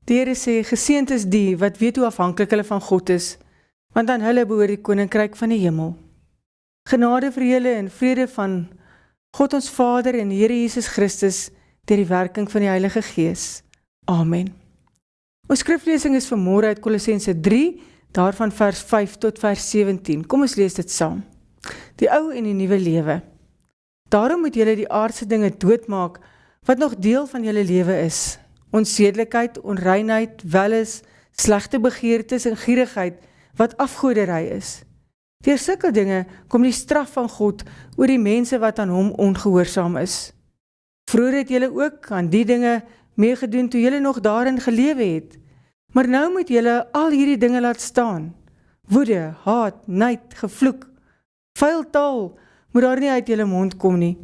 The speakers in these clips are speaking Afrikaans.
Die Here sê, geseënd is die wat weet hoe afhanklik hulle van God is, want aan hulle behoort die koninkryk van die hemel. Genade vir julle en vrede van God ons Vader en Here Jesus Christus deur die werking van die Heilige Gees. Amen. Ons skriflesing is vanmôre uit Kolossense 3, daarvan vers 5 tot vers 17. Kom ons lees dit saam. Die ou en die nuwe lewe. Daarom moet julle die aardse dinge doodmaak wat nog deel van julle lewe is. Onsedelikheid, onreinheid, welis, slegte begeertes en gierigheid wat afgoderry is. Deur sulke dinge kom die straf van God oor die mense wat aan hom ongehoorsaam is. Vroeger het julle ook aan die dinge meegedoen toe julle nog daarin gelewe het. Maar nou moet julle al hierdie dinge laat staan. Woede, haat, nyd, gevloek, vuil taal moet daar nie uit julle mond kom nie.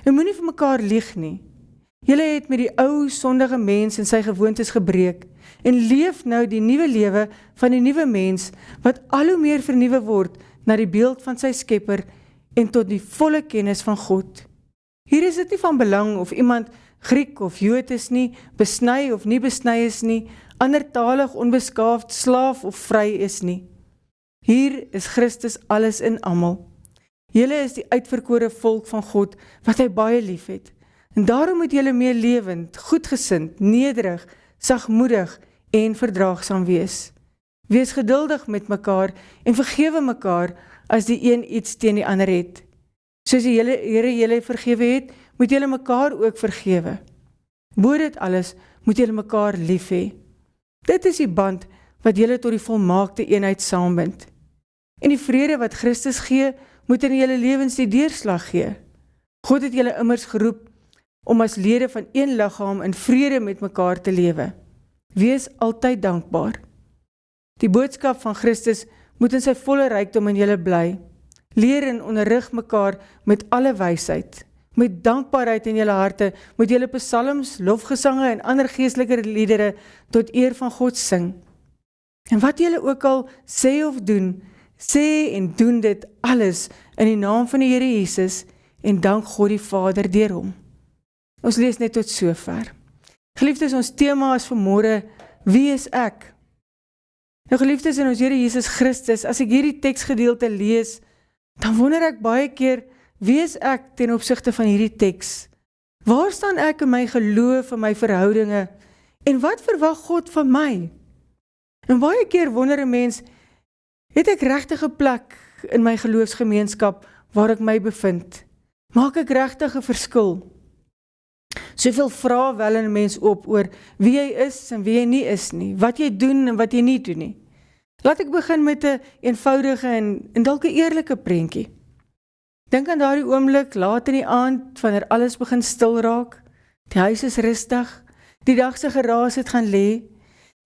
En moenie vir mekaar lieg nie. Julle het met die ou sondige mens en sy gewoontes gebreek en leef nou die nuwe lewe van die nuwe mens wat al hoe meer vernuwe word na die beeld van sy skepper en tot die volle kennis van God. Hier is dit nie van belang of iemand Griek of Jood is nie, besny of nie besny is nie, andertalig, onbeskaafd, slaaf of vry is nie. Hier is Christus alles in almal. Julle is die uitverkore volk van God wat hy baie lief het. En daarom moet julle meer lewend, goedgesind, nederig, sagmoedig en verdraagsaam wees. Wees geduldig met mekaar en vergewe mekaar as die een iets teen die ander het. Soos die Here julle vergewe het, moet julle mekaar ook vergewe. Bo dit alles moet julle mekaar lief hê. Dit is die band wat julle tot die volmaakte eenheid saambind. En die vrede wat Christus gee, moet in julle lewens die deurslag gee. God het julle immers geroep om as lede van een liggaam in vrede met mekaar te lewe. Wees altyd dankbaar. Die boodskap van Christus moet in sy volle rykdom in julle bly. Leer en onderrig mekaar met alle wysheid. Met dankbaarheid in julle harte moet julle psalms, lofgesange en ander geestelike liedere tot eer van God sing. En wat julle ook al sê of doen, sê en doen dit alles in die naam van die Here Jesus en dank God die Vader deur hom. Ons lees net tot sover. Geliefdes, ons tema is vanmôre, wie is ek? Nou geliefdes, in ons Here Jesus Christus, as ek hierdie teksgedeelte lees, dan wonder ek baie keer, wie is ek ten opsigte van hierdie teks? Waar staan ek in my geloof, in my verhoudinge? En wat verwag God van my? En baie keer wonder 'n mens, het ek regtig 'n plek in my geloofsgemeenskap waar ek my bevind? Maak ek regtig 'n verskil? Soveel vrae wel in 'n mens op oor wie jy is en wie jy nie is nie, wat jy doen en wat jy nie doen nie. Laat ek begin met 'n eenvoudige en dalk 'n eerlike prentjie. Dink aan daardie oomblik laat in die aand wanneer alles begin stil raak, die huis is rustig, die dag se geraas het gaan lê,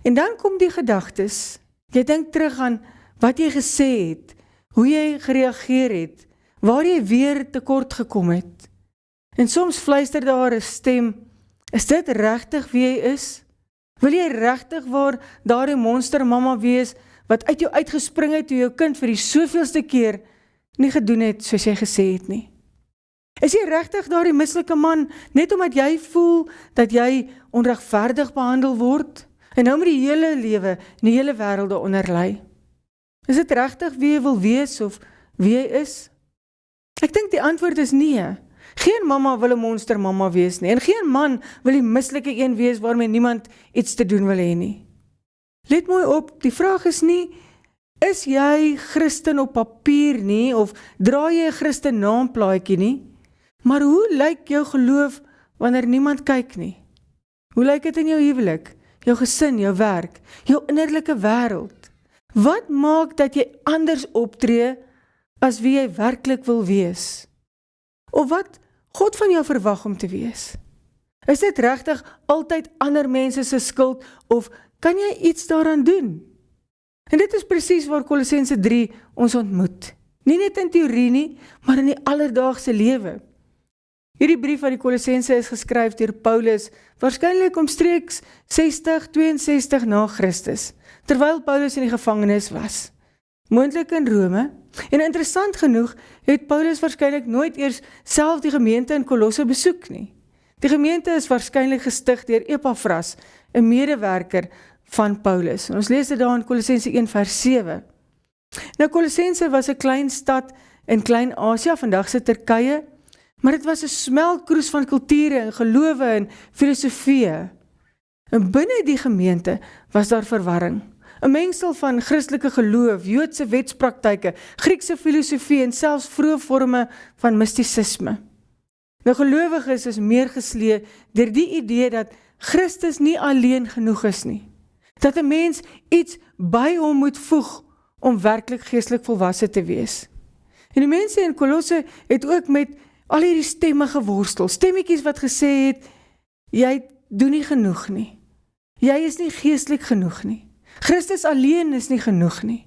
en dan kom die gedagtes. Jy dink terug aan wat jy gesê het, hoe jy gereageer het, waar jy weer tekort gekom het. En soms fluister daar 'n stem, is dit regtig wie jy is? Wil jy regtig waar daardie monster mamma wees, wat uit jou uitgespring het toe jou kind vir die soveelste keer nie gedoen het soos jy gesê het nie? Is jy regtig daardie mislike man, net omdat jy voel dat jy onregverdig behandel word, en nou met die hele lewe en die hele wêreld onderlei? Is dit regtig wie jy wil wees of wie jy is? Ek dink die antwoord is nee. Geen mamma wil 'n monster mamma wees nie, en geen man wil die mislike een wees waarmee niemand iets te doen wil hê nie. Let mooi op, die vraag is nie, is jy Christen op papier nie, of dra jy 'n Christen naamplaatjie nie, maar hoe lyk jou geloof wanneer niemand kyk nie? Hoe lyk dit in jou huwelik, jou gesin, jou werk, jou innerlike wêreld? Wat maak dat jy anders optree as wie jy werklik wil wees? Of wat God van jou verwag om te wees? Is dit regtig altyd ander mense se skuld, of kan jy iets daaraan doen? En dit is presies waar Kolossense 3 ons ontmoet. Nie net in teorie nie, maar in die alledaagse lewe. Hierdie brief aan die Kolossense is geskryf deur Paulus, waarskynlik omstreeks 60-62 na Christus, terwyl Paulus in die gevangenis was. Moontlik in Rome, en interessant genoeg het Paulus waarskynlik nooit eers self die gemeente in Kolosse besoek nie. Die gemeente is waarskynlik gestig deur Epafras, 'n medewerker van Paulus. En ons lees dit daar in Kolossense 1 vers 7. Nou Kolossense was 'n klein stad in Klein-Asië, vandag se Turkye, maar dit was 'n smeltkroes van kulture en gelowe en filosofieë. En binne die gemeente was daar verwarring. 'n Mengsel van Christelike geloof, Joodse wetspraktyke, Griekse filosofie en selfs vroeë vorme van mistisisme. Nou gelowiges is meer geslee deur die idee dat Christus nie alleen genoeg is nie. Dat 'n mens iets by hom moet voeg om werklik geestelik volwasse te wees. En die mense in Kolosse het ook met al hierdie stemme geworstel, stemmetjies wat gesê het, jy doen nie genoeg nie. Jy is nie geestelik genoeg nie. Christus alleen is nie genoeg nie.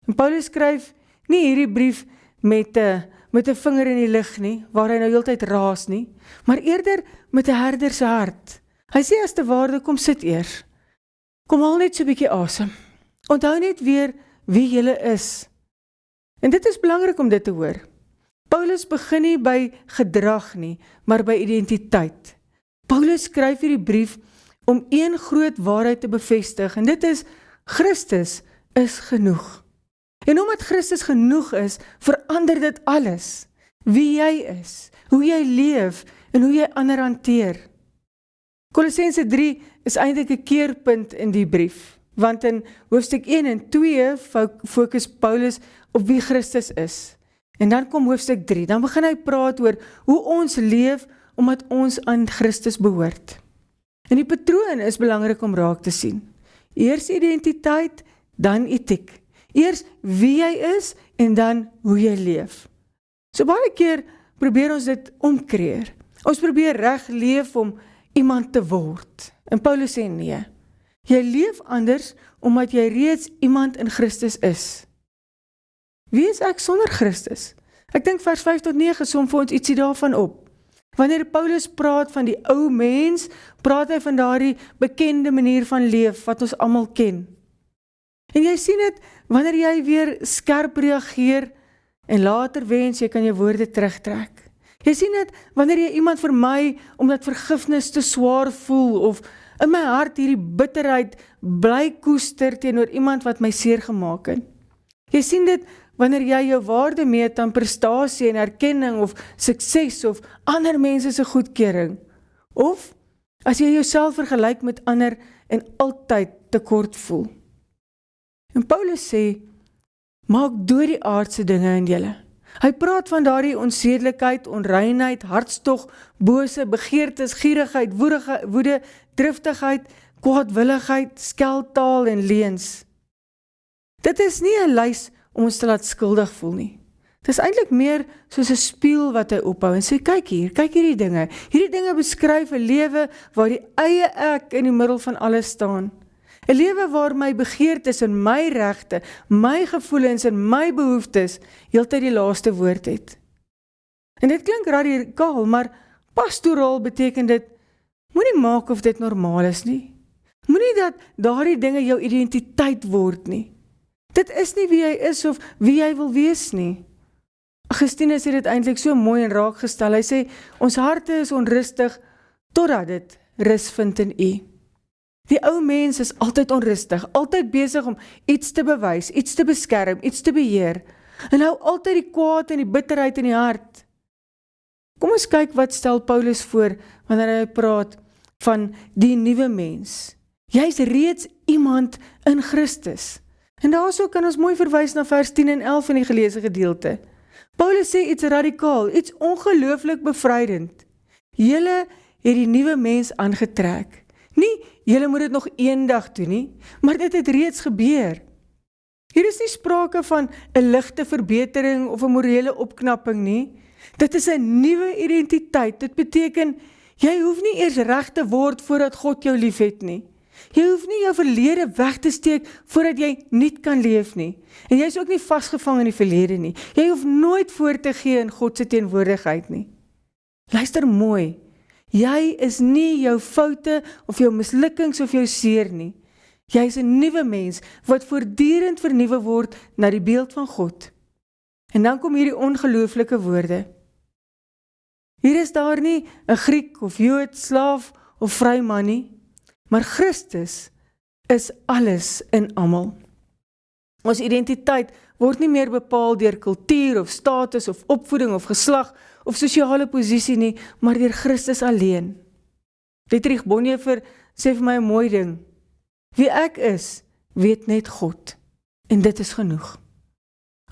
En Paulus skryf nie hierdie brief met 'n vinger in die lug nie, waar hy nou heeltyd raas nie, maar eerder met 'n herder se hart. Hy sê as te waarde, kom sit eers. Kom al net so 'n bietjie asem. Onthou net weer wie jy is. En dit is belangrik om dit te hoor. Paulus begin nie by gedrag nie, maar by identiteit. Paulus skryf hierdie brief om een groot waarheid te bevestig, en dit is, Christus is genoeg. En omdat Christus genoeg is, verander dit alles. Wie jy is, hoe jy leef, en hoe jy ander hanteer. Kolossense 3 is eintlik 'n keerpunt in die brief, want in hoofstuk 1 en 2 fokus Paulus op wie Christus is. En dan kom hoofstuk 3, dan begin hy praat oor hoe ons leef, omdat ons aan Christus behoort. En die patroon is belangrik om raak te sien. Eers identiteit, dan etiek. Eers wie jy is, en dan hoe jy leef. So baie keer probeer ons dit omkreer. Ons probeer reg leef om iemand te word. En Paulus sê nee. Jy leef anders, omdat jy reeds iemand in Christus is. Wie is ek sonder Christus? Ek dink vers 5 tot 9 som vir ons ietsie daarvan op. Wanneer Paulus praat van die ou mens, praat hy van daardie bekende manier van leef, wat ons almal ken. En jy sien dit, wanneer jy weer skerp reageer, en later wens, jy kan jou woorde terugtrek. Jy sien dit, wanneer jy iemand vermy, omdat vergifnis te swaar voel, of in my hart hierdie bitterheid bly koester teenoor iemand wat my seer gemaak het. Jy sien dit, wanneer jy jou waarde meet aan prestasie en erkenning of sukses of ander mense se goedkeuring. Of as jy jouself vergelyk met ander en altyd tekort voel. En Paulus sê, maak dood die aardse dinge in julle. Hy praat van daardie onsedelikheid, onreinheid, hartstog, bose, begeertes, gierigheid, woede, driftigheid, kwaadwilligheid, skeltaal en leuns. Dit is nie 'n lys om ons te laat skuldig voel nie. Dit is eintlik meer soos 'n spieël wat hy ophou en sê, kyk hierdie dinge. Hierdie dinge beskryf 'n lewe waar die eie ek in die middel van alles staan. 'n Lewe waar my begeertes en my regte, my gevoelens en my behoeftes heeltyd die laaste woord het. En dit klink radikaal, maar pastoraal beteken dit, moenie maak of dit normaal is nie. Moenie dat daardie dinge jou identiteit word nie. Dit is nie wie jy is of wie jy wil wees nie. Augustinus het dit eintlik so mooi en raak gestel. Hy sê, ons harte is onrustig, totdat dit rus vind in U. Die ou mens is altyd onrustig, altyd besig om iets te bewys, iets te beskerm, iets te beheer, en hou altyd die kwaad en die bitterheid in die hart. Kom ons kyk wat stel Paulus voor, wanneer hy praat van die nuwe mens. Jy is reeds iemand in Christus. En daarso kan ons mooi verwys na vers 10 en 11 in die geleesde gedeelte. Paulus sê iets radikaal, iets ongelooflik bevrydend. Julle het die nuwe mens aangetrek. Nie, julle moet dit nog eendag doen nie, maar dit het reeds gebeur. Hier is nie sprake van 'n ligte verbetering of 'n morele opknapping nie. Dit is 'n nuwe identiteit. Dit beteken, jy hoef nie eers reg te word voordat God jou liefhet nie. Jy hoef nie jou verlede weg te steek voordat jy nuut kan leef nie. En jy is ook nie vasgevang in die verlede nie. Jy hoef nooit voor te gee in God se teenwoordigheid nie. Luister mooi. Jy is nie jou foute of jou mislukkings of jou seer nie. Jy is 'n nuwe mens wat voortdurend vernuwe word na die beeld van God. En dan kom hierdie ongelooflike woorde. Hier is daar nie 'n Griek of Jood, slaaf of vry man nie, maar Christus is alles in almal. Ons identiteit word nie meer bepaal deur kultuur of status of opvoeding of geslag of sosiale posisie nie, maar deur Christus alleen. Dietrich Bonhoeffer sê vir my 'n mooi ding. Wie ek is, weet net God. En dit is genoeg.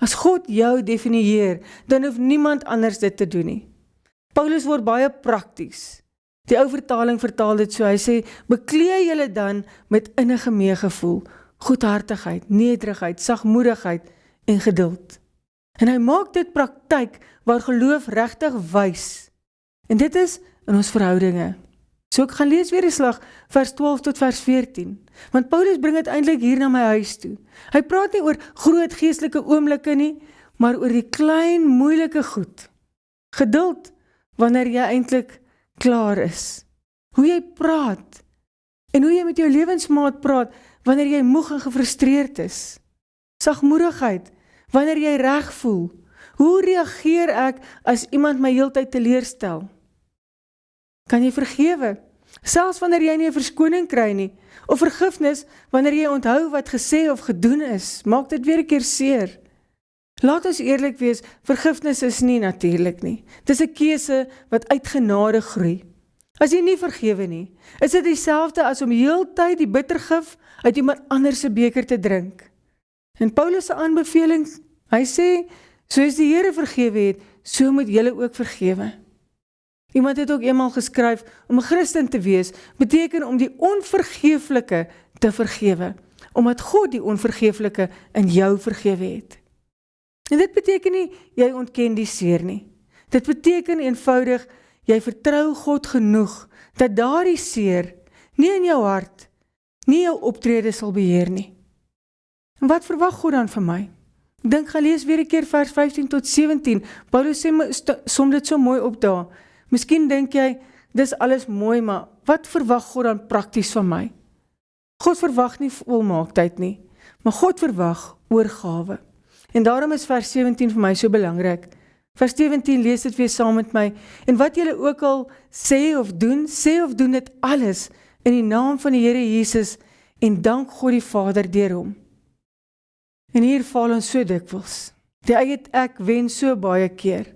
As God jou definieer, dan hoef niemand anders dit te doen nie. Paulus word baie prakties. Die ou vertaling vertaal dit so, hy sê, beklee julle dan met innige meegevoel, goedhartigheid, nederigheid, sagmoedigheid en geduld. En hy maak dit praktyk waar geloof regtig wys. En dit is in ons verhoudinge. So ek gaan lees weer die slag, vers 12 tot vers 14. Want Paulus bring het eintlik hier na my huis toe. Hy praat nie oor groot geestelike oomblikke nie, maar oor die klein, moeilike goed. Geduld, wanneer jy eintlik klaar is. Hoe jy praat, en hoe jy met jou lewensmaat praat, wanneer jy moeg en gefrustreerd is. Sagmoedigheid, wanneer jy reg voel. Hoe reageer ek as iemand my heeltyd teleurstel? Kan jy vergewe, selfs wanneer jy nie 'n verskoning kry nie, of vergifnis, wanneer jy onthou wat gesê of gedoen is, maak dit weer 'n keer seer. Laat ons eerlik wees, vergifnis is nie natuurlik nie. Dis 'n keuse wat uit genade groei. As jy nie vergewe nie, is dit dieselfde as om heeltyd die bittergif uit iemand anders se beker te drink. En Paulus se aanbeveling, hy sê, soos die Here vergewe het, so moet julle ook vergewe. Iemand het ook eenmaal geskryf, om 'n Christen te wees, beteken om die onvergeeflike te vergewe, omdat God die onvergeeflike in jou vergewe het. En dit beteken nie, jy ontken die seer nie. Dit beteken eenvoudig, jy vertrou God genoeg, dat daardie seer, nie in jou hart, nie jou optrede sal beheer nie. En wat verwag God dan van my? Ek dink, gaan lees weer 'n keer vers 15 tot 17, Paulus sê, som dit so mooi op daar. Miskien dink jy, dis alles mooi, maar wat verwag God dan prakties van my? God verwag nie volmaaktheid nie, maar God verwag oorgawe. En daarom is vers 17 vir my so belangrik. Vers 17 lees dit weer saam met my. En wat julle ook al sê of doen dit alles in die naam van die Here Jesus en dank God die Vader deur hom. En hier val ons so dikwels. Die eie ek wen so baie keer.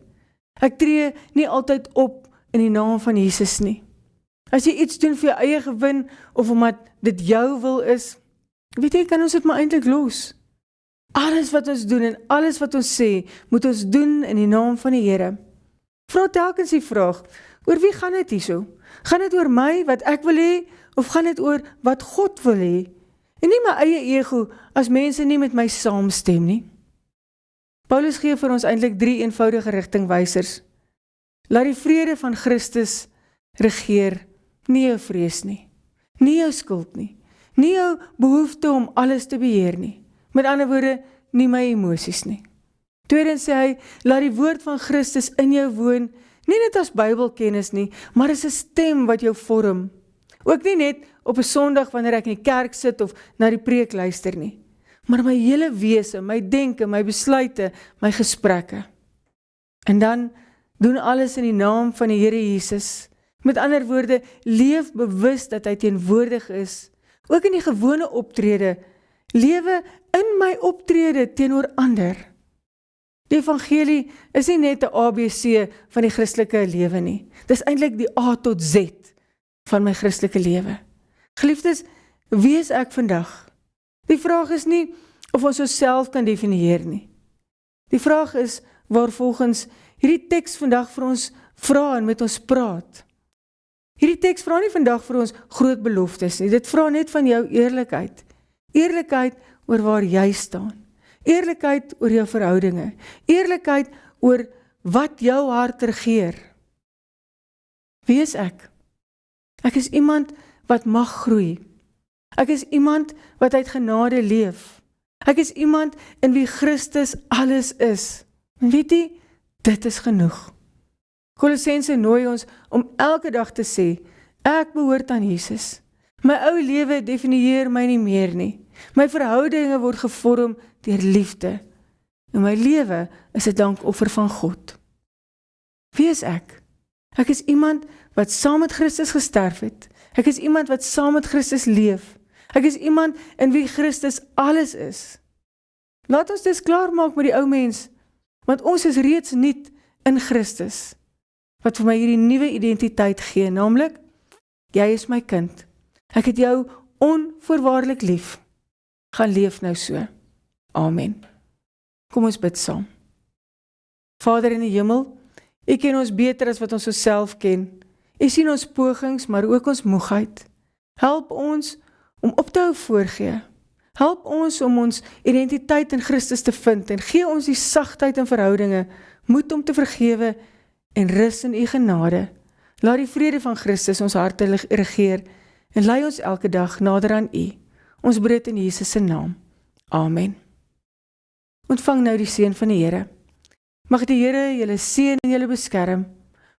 Ek tree nie altyd op in die naam van Jesus nie. As jy iets doen vir jou eie gewin, of omdat dit jou wil is, weet jy, kan ons dit maar eintlik los. Alles wat ons doen en alles wat ons sê, moet ons doen in die naam van die Here. Vra telkens die vraag, oor wie gaan dit hierso? Gaan dit oor my, wat ek wil hê, of gaan dit oor wat God wil hê? En nie my eie ego, as mense nie met my saamstem nie. Paulus gee vir ons eintlik 3 eenvoudige rigtingwysers. Laat die vrede van Christus regeer, nie jou vrees nie, nie jou skuld nie, nie jou behoefte om alles te beheer nie. Met ander woorde, nie my emosies nie. Tweedens sê hy, laat die woord van Christus in jou woon, nie net as Bybelkennis nie, maar as 'n stem wat jou vorm. Ook nie net op 'n Sondag wanneer ek in die kerk sit of na die preek luister nie, maar my hele wese, my denke, my besluite, my gesprekke. En dan doen alles in die naam van die Here Jesus. Met ander woorde, leef bewus dat hy teenwoordig is, ook in die gewone optrede, lewe in my optrede teenoor ander. Die evangelie is nie net 'n ABC van die Christelike lewe nie. Dis eintlik die A tot Z van my Christelike lewe. Geliefdes, wie is ek vandag? Die vraag is nie of ons osself kan definieer nie. Die vraag is waar volgens hierdie teks vandag vir ons vra en met ons praat. Hierdie teks vra nie vandag vir ons groot beloftes nie. Dit vra net van jou eerlikheid. Eerlikheid oor waar jy staan. Eerlikheid oor jou verhoudinge. Eerlikheid oor wat jou hart regeer. Wie is ek? Ek is iemand wat mag groei. Ek is iemand wat uit genade leef. Ek is iemand in wie Christus alles is. En weet jy, dit is genoeg. Kolossense nooi ons om elke dag te sê, ek behoort aan Jesus. My ou lewe definieer my nie meer nie. My verhoudinge word gevorm deur liefde. En my lewe is 'n dankoffer van God. Wie is ek? Ek is iemand wat saam met Christus gesterf het. Ek is iemand wat saam met Christus leef. Ek is iemand in wie Christus alles is. Laat ons dis klaarmaak met die ou mens, want ons is reeds nuut in Christus, wat vir my hierdie nuwe identiteit gee, naamlik, jy is my kind. Ek het jou onvoorwaardelik lief. Gaan leef nou so. Amen. Kom ons bid saam. Vader in die hemel, U ken ons beter as wat ons osself ken. U sien ons pogings, maar ook ons moegheid. Help ons om op te hou voorgee. Help ons om ons identiteit in Christus te vind en gee ons die sagtheid in verhoudinge, moed om te vergewe en rus in U genade. Laat die vrede van Christus ons harte regeer en lei ons elke dag nader aan U. Ons bid dit in Jesus se naam. Amen. Ontvang nou die seën van die Here. Mag die Here julle seën en julle beskerm.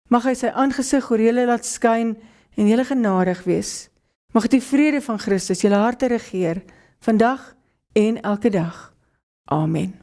Mag hy sy aangesig oor julle laat skyn en julle genadig wees. Mag die vrede van Christus julle harte regeer, vandag en elke dag. Amen.